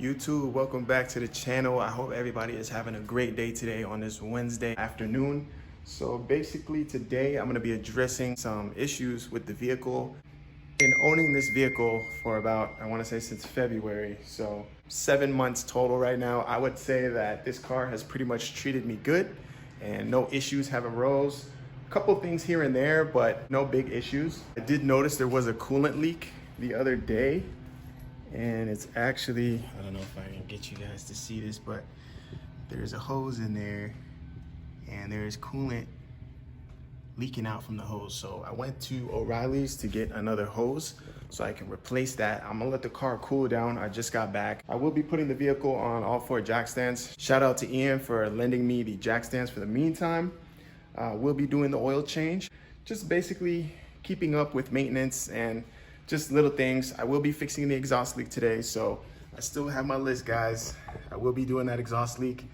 YouTube, welcome back to the channel. I hope everybody is having a great day today on this Wednesday afternoon. So basically today I'm going to be addressing some issues with the vehicle. Been owning this vehicle for about, I want to say since February, so 7 months total right now. I would say that this car has pretty much treated me good and no issues have arose. A couple things here and there, but no big issues. I did notice there was a coolant leak the other day, and it's actually, I don't know if I can get you guys to see this, but there's a hose in there and there's coolant leaking out from the hose. So I went to O'Reilly's to get another hose so I can replace that. I'm gonna let the car cool down. I just got back. I will be putting the vehicle on all 4 jack stands. Shout out to Ian for lending me the jack stands for the meantime. We'll be doing the oil change, just basically keeping up with maintenance and just little things. I will be fixing the exhaust leak today, so I still have my list, guys. I will be doing that exhaust leak,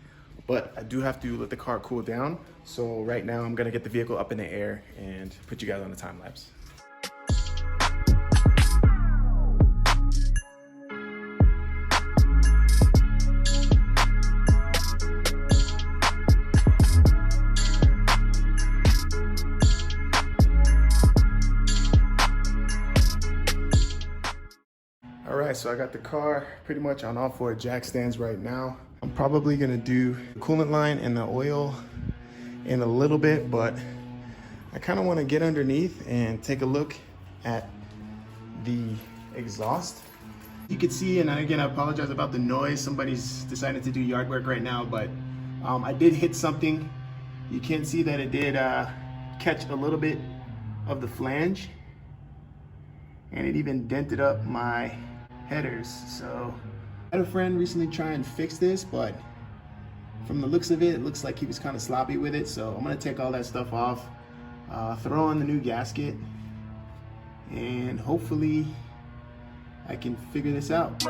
but I do have to let the car cool down. So right now I'm gonna get the vehicle up in the air and put you guys on the time lapse. All right, so I got the car pretty much on all 4 jack stands right now. I'm probably gonna do the coolant line and the oil in a little bit, but I kind of want to get underneath and take a look at the exhaust. You can see, and again, I apologize about the noise. Somebody's decided to do yard work right now, but I did hit something. You can see that it did catch a little bit of the flange, and it even dented up my headers. So I had a friend recently try and fix this, but from the looks of it, it looks like he was kind of sloppy with it. So I'm gonna take all that stuff off, throw on the new gasket, and hopefully I can figure this out.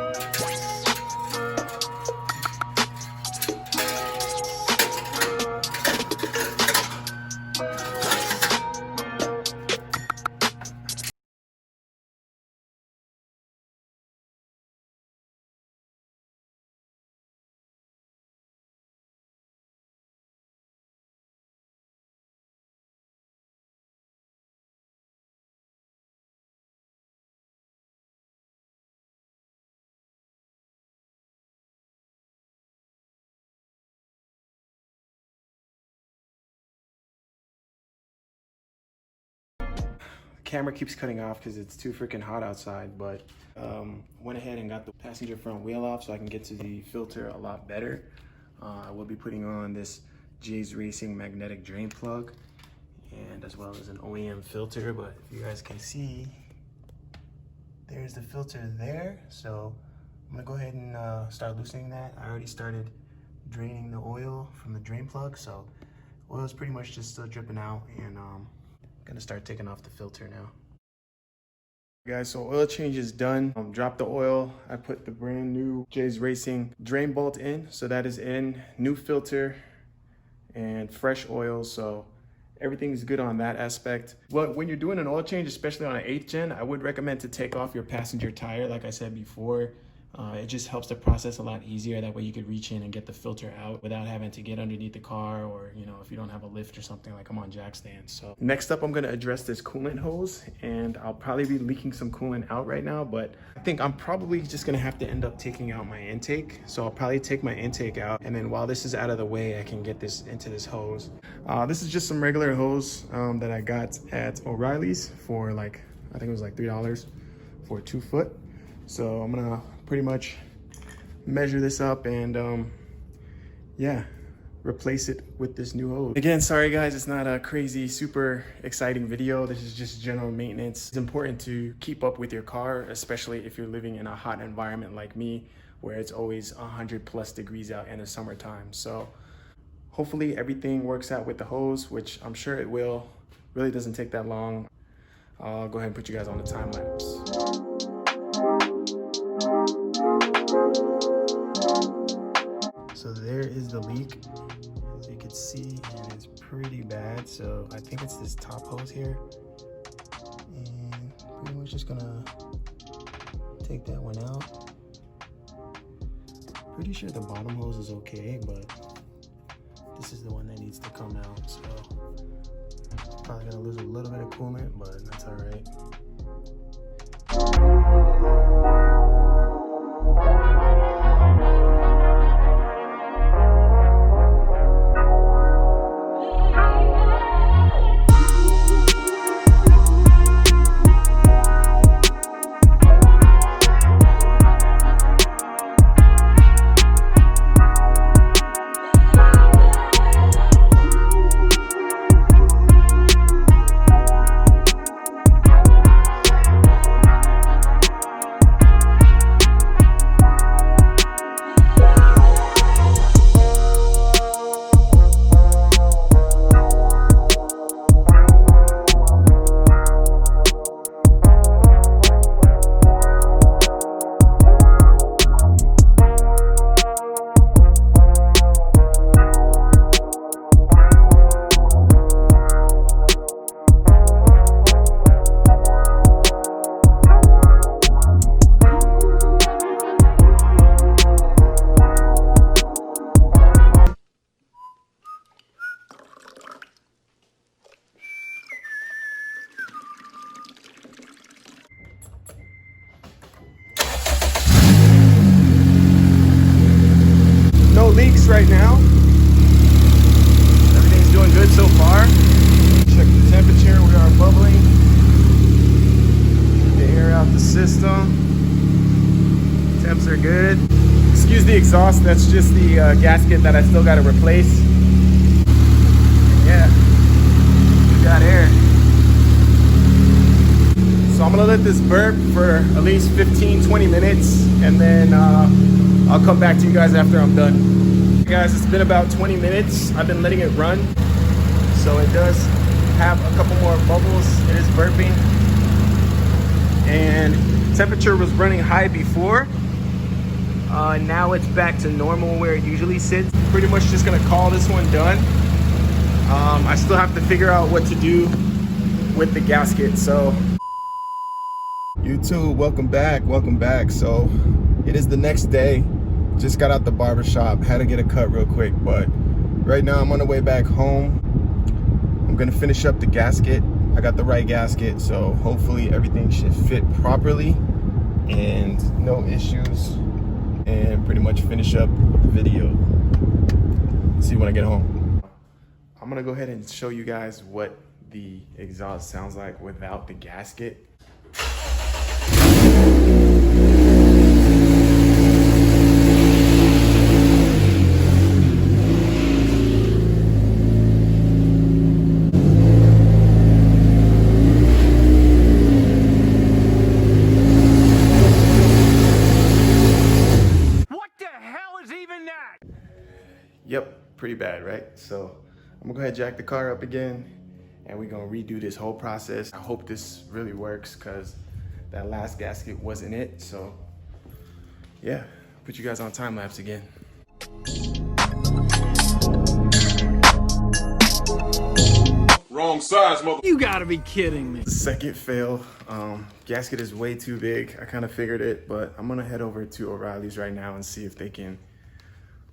Camera keeps cutting off because it's too freaking hot outside, but went ahead and got the passenger front wheel off so I can get to the filter a lot better. I will be putting on this J's Racing magnetic drain plug, and as well as an OEM filter, but if you guys can see, there's the filter there. So I'm gonna go ahead and start loosening that. I already started draining the oil from the drain plug, so oil is pretty much just still dripping out, and gonna start taking off the filter now. Guys, so oil change is done. Dropped the oil. I put the brand new J's Racing drain bolt in, so that is in. New filter and fresh oil, so everything's good on that aspect. But when you're doing an oil change, especially on an 8th gen, I would recommend to take off your passenger tire, like I said before. It just helps the process a lot easier. That way you could reach in and get the filter out without having to get underneath the car, or, you know, if you don't have a lift or something, like I'm on jack stands. So next up, I'm gonna address this coolant hose, and I'll probably be leaking some coolant out right now, but I think I'm probably just gonna have to end up taking out my intake. So I'll probably take my intake out, and then while this is out of the way, I can get this into this hose. This is just some regular hose that I got at O'Reilly's for like, I think it was like $3 for a 2 foot. So I'm gonna pretty much measure this up and yeah, replace it with this new hose. Again, sorry guys, it's not a crazy, super exciting video. This is just general maintenance. It's important to keep up with your car, especially if you're living in a hot environment like me, where it's always 100+ degrees out in the summertime. So hopefully everything works out with the hose, which I'm sure it will. Really doesn't take that long. I'll go ahead and put you guys on the time lapse. So there is the leak, as you can see, and it's pretty bad. So I think it's this top hose here, and pretty much just gonna take that one out. Pretty sure the bottom hose is okay, but this is the one that needs to come out, so probably gonna lose a little bit of coolant, but that's all right. No leaks right now. Everything's doing good so far. Check the temperature, we are bubbling. Get the air out the system. Temps are good. Excuse the exhaust, that's just the gasket that I still gotta replace. Yeah, we got air. So I'm gonna let this burp for at least 15-20 minutes, and then I'll come back to you guys after I'm done. Guys, it's been about 20 minutes. I've been letting it run, so it does have a couple more bubbles. It is burping, and temperature was running high before. Now it's back to normal where it usually sits. Pretty much just gonna call this one done. I still have to figure out what to do with the gasket. So YouTube, welcome back. So it is the next day. Just got out the barber shop, had to get a cut real quick, but right now I'm on the way back home. I'm gonna finish up the gasket. I got the right gasket, so hopefully everything should fit properly and no issues, and pretty much finish up the video. See you when I get home. I'm gonna go ahead and show you guys what the exhaust sounds like without the gasket. Yep, pretty bad, right? So I'm gonna go ahead and jack the car up again, and we're gonna redo this whole process. I hope this really works, because that last gasket wasn't it. So yeah, put you guys on time lapse again. Wrong size, mother. You gotta be kidding me. Second fail. Gasket is way too big. I kind of figured it, but I'm gonna head over to O'Reilly's right now and see if they can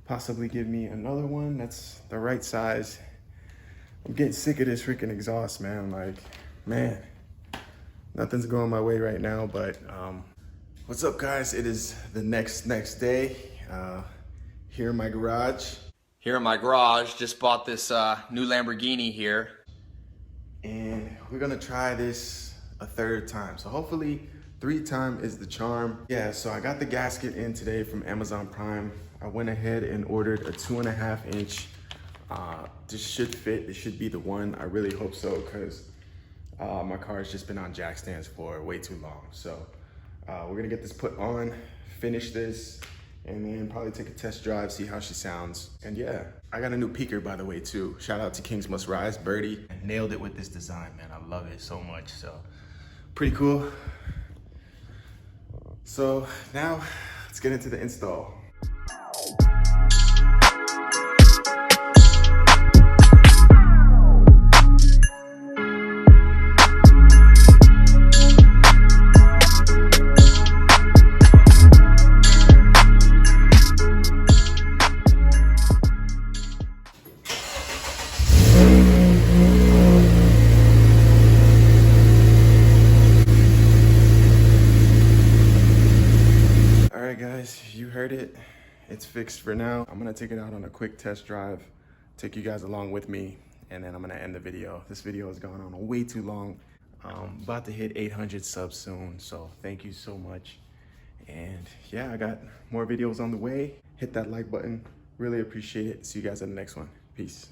possibly give me another one that's the right size. I'm getting sick of this freaking exhaust, man. Like, man, nothing's going my way right now, but what's up, guys? It is the next day here in my garage. Just bought this new Lamborghini here. And we're gonna try this a third time. So hopefully 3 times is the charm. Yeah, so I got the gasket in today from Amazon Prime. I went ahead and ordered a 2.5 inch. This should fit, this should be the one. I really hope so, because my car has just been on jack stands for way too long. So we're gonna get this put on, finish this, and then probably take a test drive, see how she sounds. And yeah, I got a new peaker, by the way, too. Shout out to Kings Must Rise, Birdie. I nailed it with this design, man. I love it so much, so pretty cool. So now let's get into the install. it's fixed for now. I'm gonna take it out on a quick test drive, take you guys along with me, and then I'm gonna end the video. This video has gone on way too long. About to hit 800 subs soon, so thank you so much. And yeah, I got more videos on the way. Hit that like button. Really appreciate it. See you guys in the next one. Peace.